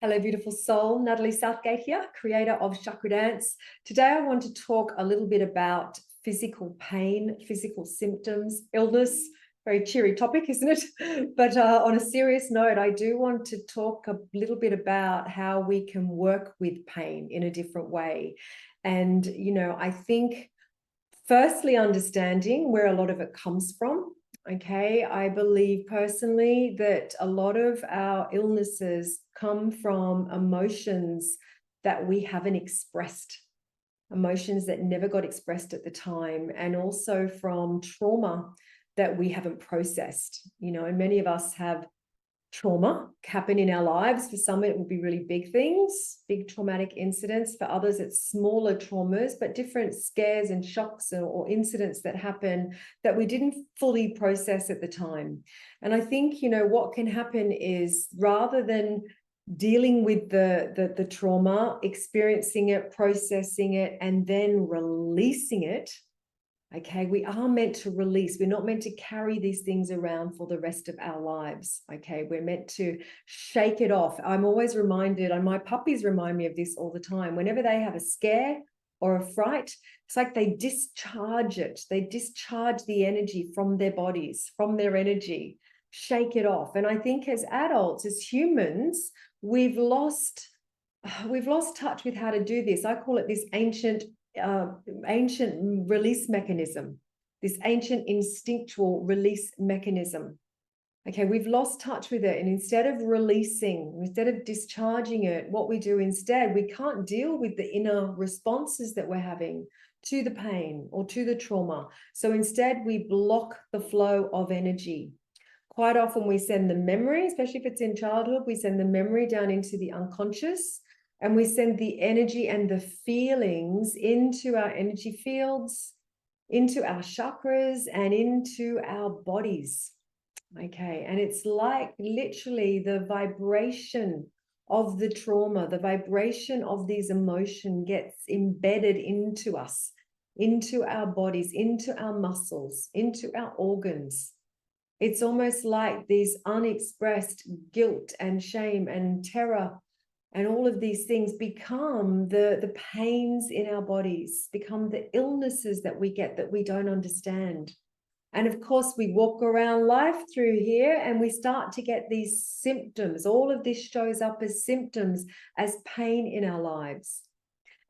Hello, beautiful soul. Natalie Southgate here, creator of Chakradance. Today, I want to talk a little bit about physical pain, physical symptoms, illness. Very cheery topic, isn't it? But on a serious note, I do want to talk a little bit about how we can work with pain in a different way. And, I think firstly, understanding where a lot of it comes from. Okay, I believe personally that a lot of our illnesses come from emotions that we haven't expressed, emotions that never got expressed at the time, and also from trauma that we haven't processed. And many of us have trauma happen in our lives. For some, it will be really big things, big traumatic incidents. For others, it's smaller traumas, but different scares and shocks or incidents that happen that we didn't fully process at the time. And I think, what can happen is rather than dealing with the trauma, experiencing it, processing it, and then releasing it. Okay, we are meant to release. We're not meant to carry these things around for the rest of our lives. Okay, we're meant to shake it off. I'm always reminded, and my puppies remind me of this all the time. Whenever they have a scare or a fright, it's like they discharge it. They discharge the energy from their bodies, from their energy, shake it off. And I think as adults, as humans, we've lost touch with how to do this. I call it this ancient release mechanism, this ancient instinctual release mechanism. Okay, we've lost touch with it. And instead of releasing, instead of discharging it, what we do instead, we can't deal with the inner responses that we're having to the pain or to the trauma. So instead, we block the flow of energy. Quite often we send the memory, especially if it's in childhood, we send the memory down into the unconscious. And we send the energy and the feelings into our energy fields, into our chakras, and into our bodies. Okay, and it's like literally the vibration of the trauma, the vibration of these emotions gets embedded into us, into our bodies, into our muscles, into our organs. It's almost like these unexpressed guilt and shame and terror and all of these things become the pains in our bodies, become the illnesses that we get that we don't understand. And of course, we walk around life through here and we start to get these symptoms. All of this shows up as symptoms, as pain in our lives.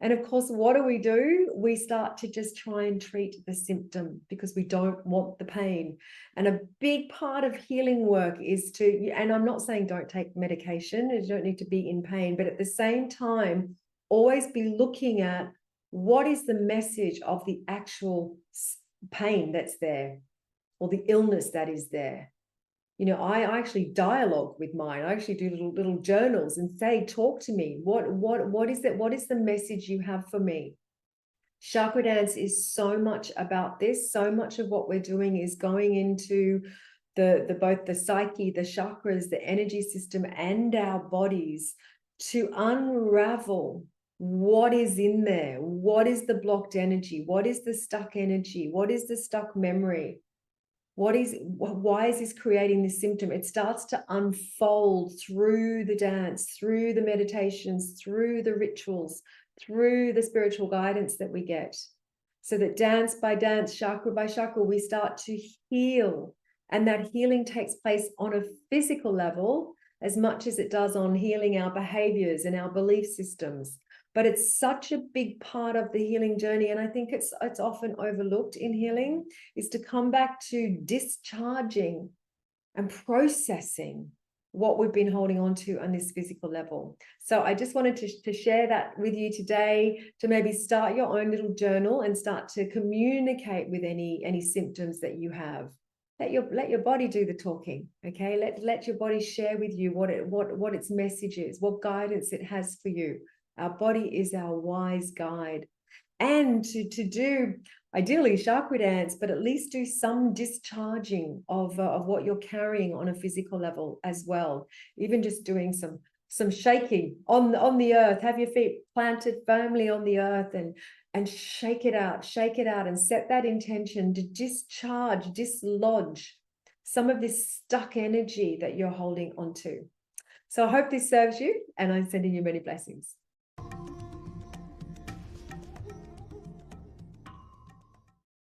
And of course, what do? We start to just try and treat the symptom because we don't want the pain. And a big part of healing work is to, and I'm not saying don't take medication, you don't need to be in pain, but at the same time, always be looking at what is the message of the actual pain that's there or the illness that is there. I actually dialogue with mine. I actually do little journals and say, talk to me. What is it? What is the message you have for me? Chakradance is so much about this. So much of what we're doing is going into both the psyche, the chakras, the energy system, and our bodies to unravel what is in there. What is the blocked energy? What is the stuck energy? What is the stuck memory? Why is this creating this symptom? It starts to unfold through the dance, through the meditations, through the rituals, through the spiritual guidance that we get. So that dance by dance, chakra by chakra, we start to heal. And that healing takes place on a physical level as much as it does on healing our behaviors and our belief systems. But it's such a big part of the healing journey. And I think it's often overlooked in healing, is to come back to discharging and processing what we've been holding on to on this physical level. So I just wanted to share that with you today, to maybe start your own little journal and start to communicate with any symptoms that you have. Let your body do the talking. Okay, let your body share with you what its message is, what guidance it has for you. Our body is our wise guide. And to do, ideally, Chakradance, but at least do some discharging of what you're carrying on a physical level as well. Even just doing some shaking on the earth. Have your feet planted firmly on the earth and shake it out and set that intention to dislodge some of this stuck energy that you're holding onto. So I hope this serves you, and I'm sending you many blessings.